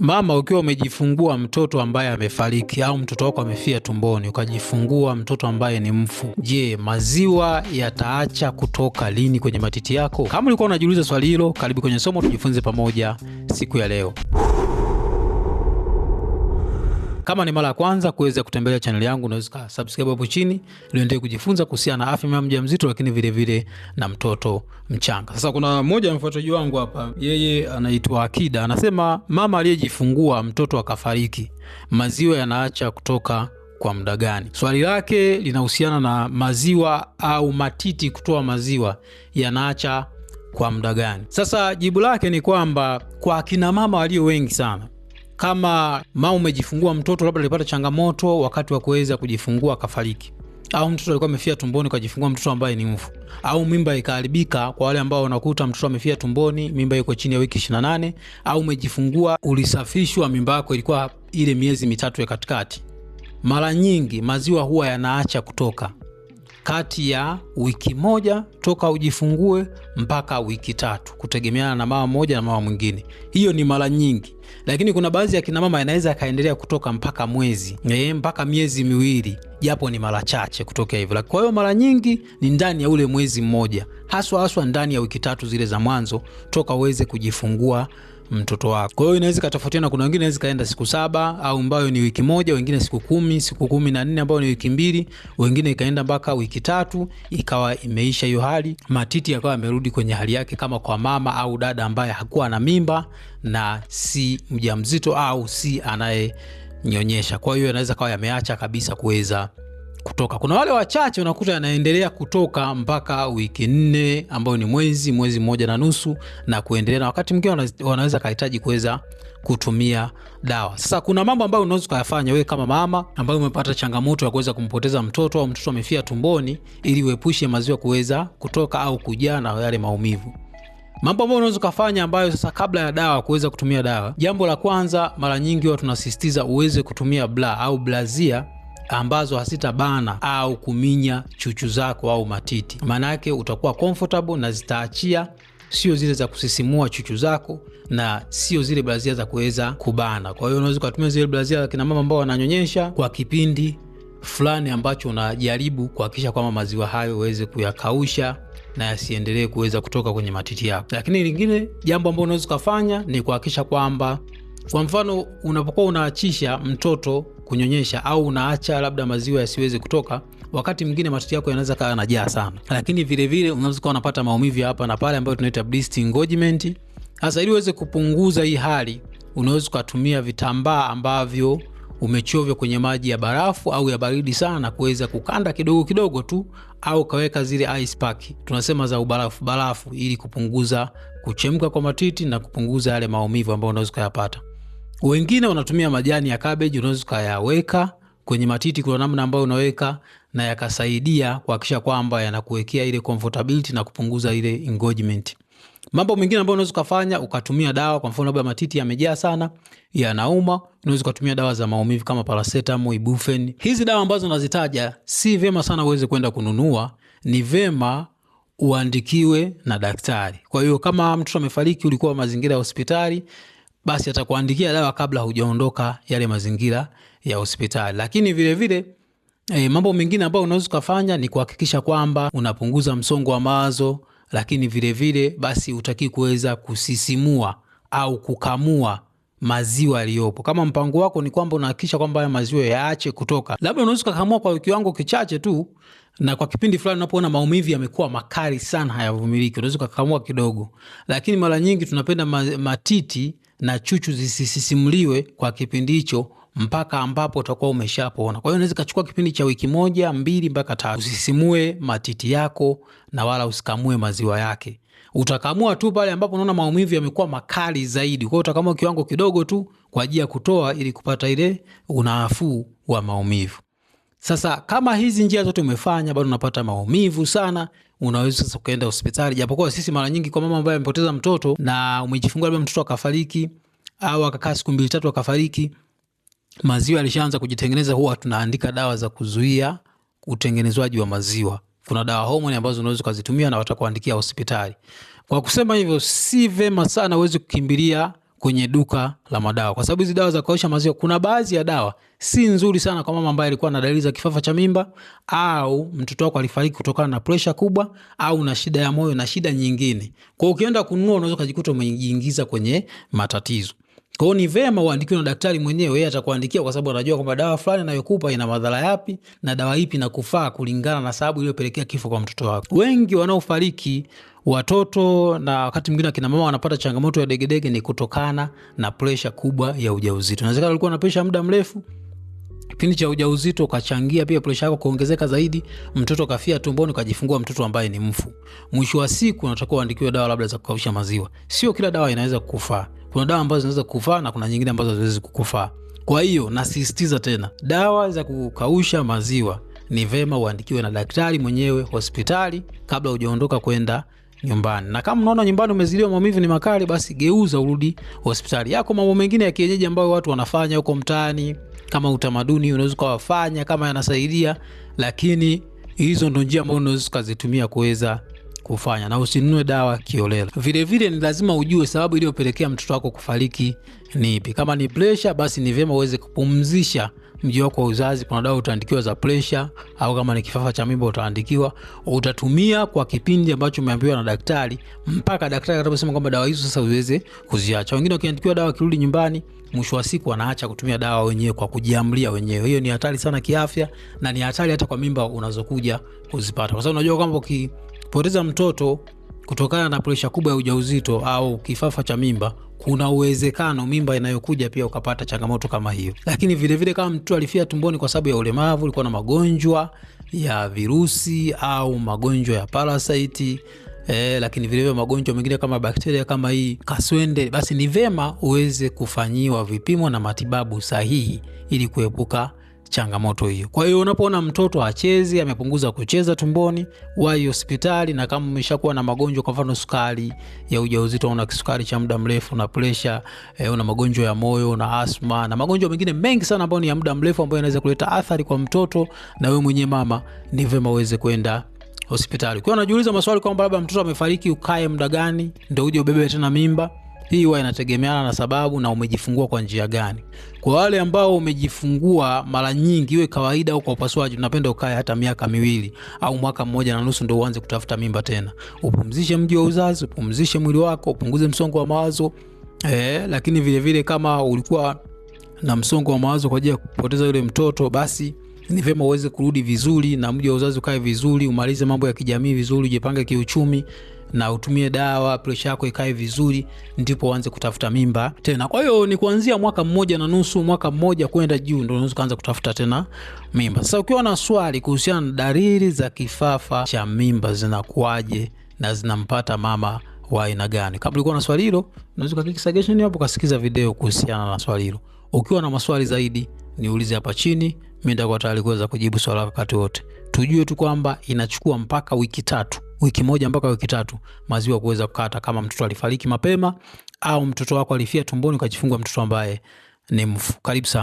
Mama, ukiwa umejifungua mtoto ambaye amefariki au mtoto wako amefia tumboni, ukajifungua mtoto ambaye ni mfu, je, maziwa yataacha kutoka lini kwenye matiti yako? Kama ulikuwa unajiuliza swali hilo, karibu kwenye somo tujifunze pamoja siku ya leo. Kama ni mara ya kwanza kuweza kutembelea channel yangu, unaweza subscribe hapo chini ili uendelee kujifunza kuhusiana na afya ya mjamzito, lakini vile vile na mtoto mchanga. Sasa kuna mmoja wa mfuataji wangu hapa, yeye anaitwa Akida, anasema mama aliyejifungua mtoto akafariki, maziwa yanaacha kutoka kwa muda gani? Swali lake linahusiana na maziwa au matiti kutoa maziwa yanaacha kwa muda gani. Sasa jibu lake ni kwamba kwa akina mama walio wengi sana, kama mama umejifungua mtoto labda alipata changamoto wakati wa kuweza kujifungua akafariki, au mtoto alikuwa amefia tumboni kujifungua mtoto ambaye ni mfu, au mimba ikaharibika, kwa wale ambao wanakuta mtoto amefia tumboni mimba iko chini ya wiki 28, au umejifungua ulisafishwa mimba yako ilikuwa ile miezi mitatu ya katikati, mara nyingi maziwa huwa yanaacha kutoka kati ya wiki moja toka ujifungue mpaka wiki 3, kutegemeana na mama mmoja na mama mwingine. Hiyo ni mara nyingi, lakini kuna baadhi ya kina mama yanaweza kaendelea kutoka mpaka mwezi, mpaka miezi miwili, japo ni mara chache kutokea hivyo. Kwa hiyo mara nyingi ni ndani ya ule mwezi mmoja, haswa ndani ya wiki 3 zile za mwanzo toka uweze kujifungua mtoto wako. Kwa hiyo inaweza katofautiana, kuna wengine inaweza kaenda siku 7 au ambayo ni wiki moja, wengine siku 10, siku 14 ambayo ni wiki 2, wengine ikaenda mpaka wiki 3 ikawa imeisha hiyo hali, matiti yakawa yamerudi kwenye hali yake, kama kwa mama au dada ambaye hakuwa na mimba na si mjamzito au si anayenyonyesha. Kwa hiyo yanaweza kawa yameacha kabisa kuweza kutoka. Kuna wale wachache unakuta yanaendelea kutoka mpaka wiki 4 ambayo ni mwezi mmoja na nusu na kuendelea, na wakati mwingine wanaweza kahitaji kuweza kutumia dawa. Sasa kuna mambo ambayo unaweza kuyafanya wewe kama mama ambaye umepata changamoto ya kuweza kumpoteza mtoto au mtoto amefia tumboni, ili uepushe maziwa kuweza kutoka au kujaa na yale maumivu. Mambo ambayo unaweza kufanya ambayo sasa kabla ya dawa kuweza kutumia dawa. Jambo la kwanza, mara nyingi watu tunasisitiza uweze kutumia bra au blazia ambazo hasitabana au kuminya chuchu zako au matiti. Maana yake utakuwa comfortable na zitaachia, sio zile za kusisimua chuchu zako na sio zile blazia za kuweza kubana. Kwa hiyo unaweza kutumia zile blazia kina mama ambao wananyonyesha kwa kipindi fulani ambacho unajaribu kuhakikisha kwamba maziwa hayo uweze kuyakausha na yasiendelee kuweza kutoka kwenye matiti yako. Lakini lingine, jambo ambalo unaweza kufanya ni kuhakikisha kwamba, kwa mfano, unapokuwa unaachisha mtoto kunyonyesha au unaacha labda maziwa yasiweze kutoka, wakati mwingine matiti yako yanaweza kaa yanajaa sana, lakini vile vile unaweza kuwa unapata maumivu hapa na pale ambayo tunaita breast engorgement. Sasa ili uweze kupunguza hii hali, unaweza kutumia vitambaa ambavyo umechovya kwenye maji ya barafu au ya baridi sana, kuweza kukanda kidogo kidogo tu, au kaweka zile ice pack tunasema za barafu, ili kupunguza kuchemka kwa matiti na kupunguza yale maumivu ambayo unaweza kuyapata. Wengine wanatumia majani ya cabbage, unaweza kuyaweka kwenye matiti kwa namna ambayo unaweka, na yakasaidia kuhakikisha kwamba yanakuwekea ile comfortability na kupunguza ile engorgement. Mambo mengine ambayo unaweza kufanya, ukatumia dawa. Kwa mfano labda matiti yamejaa sana, yanauma, unaweza kutumia dawa za maumivu kama paracetamol, ibuprofen. Hizi dawa ambazo nazitaja si vema sana uweze kwenda kununua, ni vema uandikiwe na daktari. Kwa hiyo kama mtoto amefariki, ulikuwa mazingira ya hospitali, basi atakuandikia dawa kabla hujaondoka yale mazingira ya hospitali. Lakini vile vile mambo mengine ambayo unaweza kufanya ni kuhakikisha kwamba unapunguza msongo wa mawazo, lakini vile vile basi utaki kuweza kusisimua au kukamua maziwa yaliyopo. Kama mpango wako ni kwamba unahakikisha kwamba maziwa yaache kutoka, labda unaweza kukamua kwa kiwango kichache tu, na kwa kipindi fulani unapoona maumivu yamekuwa makali sana hayavumiliki, unaweza kukamua kidogo. Lakini mara nyingi tunapenda matiti na chuchu zisisimuliwe kwa kipindi hicho mpaka ambapo utakuwa umeshapona. Kwa hiyo unaweza kuchukua kipindi cha wiki 1, 2 mpaka 3. Usisimue matiti yako na wala usikamue maziwa yake. Utakamua tu pale ambapo unaona maumivu yamekuwa makali zaidi. Kwa hiyo utakamua kiwango kidogo tu kwa ajili ya kutoa, ili kupata ile unafuu wa maumivu. Sasa kama hizi njia zote umefanya bado unapata maumivu sana, unaweza sasa kwenda hospitali. Japokuwa sisi mara nyingi kwa mama ambaye amepoteza mtoto na umejifungua labda mtoto akafariki au akakaa siku 2-3 akafariki, maziwa alishaanza kujitengeneza, huwa tunaandika dawa za kuzuia utengenezwaji wa maziwa. Kuna dawa hormone ambazo unaweza kuzitumia na watakuandikia hospitali. Kwa kusema hivyo, si vema sana uweze kukimbilia kwenye duka la madawa, kwa sababu hizi dawa za kukausha maziwa, kuna baadhi ya dawa si nzuri sana kwa mama ambaye alikuwa na dalili za kifafa cha mimba, au mtoto wako alifariki kutokana na pressure kubwa, au na shida ya moyo na shida nyingine. Kwa hiyo ukienda kununua unaweza kujikuta umejiingiza kwenye matatizo. Kwa hiyo ni vema uandikiwe na daktari mwenyewe, yeye atakuandikia kwa sababu anajua kwamba dawa fulani anayokupa ina madhara yapi na dawa ipi na kufaa kulingana na sababu iliyopelekea kifo kwa mtoto wako. Wengi wanaofariki watoto na wakati mwingine kina mama wanapata changamoto ya degedege ni kutokana na pressure kubwa ya ujauzito. Inawezekana ulikuwa na pressure muda mrefu, kipindi cha ujauzito ukachangia pia pressure yako kuongezeka zaidi, mtoto kafia tumboni, ukajifungua mtoto ambaye ni mfu. Mwisho wa siku unatakiwa uandikiwe dawa labda za kukausha maziwa. Sio kila dawa inaweza kukufaa. Kuna dawa ambazo zinaweza kukufaa na kuna nyingine ambazo haziwezi kukufaa. Kwa hiyo nasisitiza tena, dawa za kukausha maziwa ni vema uandikiwe na daktari mwenyewe hospitali kabla hujaondoka kwenda nyumbani. Na kama unaona nyumbani umezidiwa, maumivu ni makali, basi geuza urudi hospitali. Yako mambo mengine ya kienyeji ambayo watu wanafanya huko mtaani kama utamaduni, unaweza kuwafanya kama yanasaidia, lakini hizo ndo njia ambazo unaweza kuzitumia kuweza kufanya, na usinunue dawa kiolela. Vile vile ni lazima ujue sababu iliyopelekea mtoto wako kufariki ni ipi. Kama ni pressure, basi ni vyema uweze kupumzisha mji wako wa uzazi. Kuna dawa utaandikiwa za pressure, au kama ni kifafa cha mimba utaandikiwa, utatumia kwa kipindi ambacho umeambiwa na daktari, mpaka daktari atakaposema kwamba dawa hizo sasa uweze kuziacha. Wengine wakiandikiwa dawa kirudi nyumbani, mwisho wa siku wanaacha kutumia dawa wenyewe kwa kujiamlia wenyewe. Hiyo ni hatari sana kiafya, na ni hatari hata kwa mimba unazokuja kuzipata, kwa sababu unajua kwamba ukipoteza mtoto kutokana na pressure kubwa ya ujauzito au kifafa cha mimba, kuna uwezekano mimba inayokuja pia ukapata changamoto kama hiyo. Lakini vile vile kama mtu alifia tumboni kwa sababu ya ulemavu, ulikuwa na magonjwa ya virusi au magonjwa ya parasite, lakini vile vile magonjwa mengine kama bakteria kama hii kaswende, basi ni vema uweze kufanyiwa vipimo na matibabu sahihi ili kuepuka changamoto hiyo. Kwa hiyo unapoona mtoto hachezi, amepunguza kucheza tumboni, wahi hospitali. Na kama umeshakuwa na magonjwa, kwa mfano sukari ya ujauzito, una kisukari cha muda mrefu, na pressure, una magonjwa ya moyo, na asma na magonjwa mengine mengi sana ambayo ni ya muda mrefu ambayo yanaweza kuleta athari kwa mtoto na wewe mwenyewe mama, ni vema uweze kwenda hospitali. Kwa hiyo unajiuliza maswali kwamba labda mtoto amefariki, ukae muda gani ndio uje ubebe tena mimba? Hii huwa inategemeana na sababu na umejifungua kwa njia gani. Kwa wale ambao umejifungua mara nyingi, iwe kawaida au kwa upasuaji, tunapenda ukae hata miaka 2 au mwaka 1.5 ndio uanze kutafuta mimba tena. Upumzishe mji wa uzazi, upumzishe mwili wako, upunguze msongo wa mawazo. Lakini vile vile kama ulikuwa na msongo wa mawazo kwa ajili ya kupoteza yule mtoto, basi ni vyema uweze kurudi vizuri na mji wa uzazi ukae vizuri, umalize mambo ya kijamii vizuri, ujipange kiuchumi na utumie dawa, pressure yako ikae vizuri, ndipo uanze kutafuta mimba tena. Kwa hiyo ni kuanzia mwaka 1.5, mwaka 1 kwenda juu ndio unaweza kuanza kutafuta tena mimba. Sasa ukiwa na swali kuhusiana na dalili za kifafa cha mimba zinakuaje na zinampata mama wa aina gani, kama ulikuwa na swali hilo, unaweza kuklik suggestion hapo kasikiza video kuhusiana na swali hilo. Ukiwa na maswali zaidi, niulize hapa chini, mimi nitakuwa tayari kuweza kujibu swali wakati wote. Tujue tu kwamba inachukua mpaka wiki moja mpaka wiki 3 maziwa kuweza kukata, kama mtoto alifariki mapema au mtoto wako alifia tumboni ukajifungua mtoto ambaye ni mfu. Karibu sana.